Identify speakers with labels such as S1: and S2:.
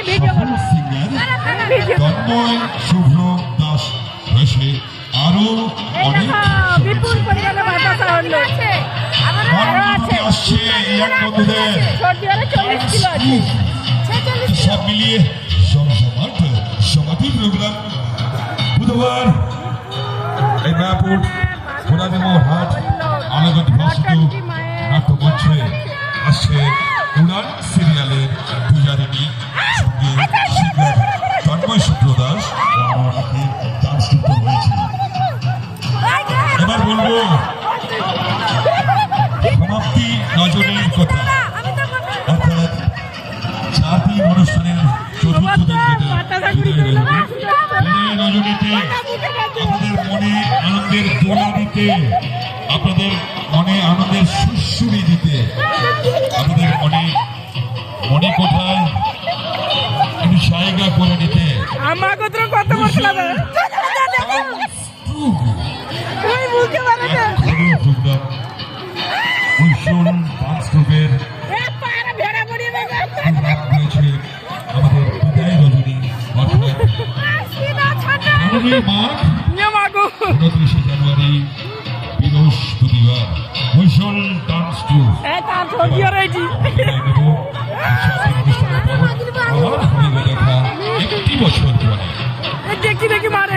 S1: সফল সিঙ্গার তন্ময় শুভ্র দাস রয়েছে আরো অনেক
S2: বিপুল পরিমাণে বাতাসা হলো
S1: আসছে ইয়াং বন্ধুদের সব মিলিয়ে জমজমাট সমাধি প্রোগ্রাম বুধবার এই মায়াপুর সোনাদিমোহর হাট আলাগত ভাস্ত নাট্যমঞ্চে আসছে উড়ান সিরিয়ালের পূজারিণী সঙ্গে সিঙ্গার তন্ময় শুভ্র দাস ডান্স যুক্ত রয়েছে। এবার বলবো সমাপ্তি নজরের কথা অর্থাৎ 4 দিন অনুষ্ঠানের চতুর্থ দিন রজনীতে আপনাদের মনে আনন্দের দোলা দিতে, আপনাদের মনে আনন্দের সুশ্রুরি দিতে, আপনাদের মনে কোথায় একটু জায়গা করে নিতে
S2: আমার কথা কথা বলছিলাম
S1: আমাদের বিদায় রজনী মাঠ 29 জানুয়ারি বৃহস্পতিবার কৈশল ডান্স ট্রুপ একটি বছর পরে
S2: দেখি মারে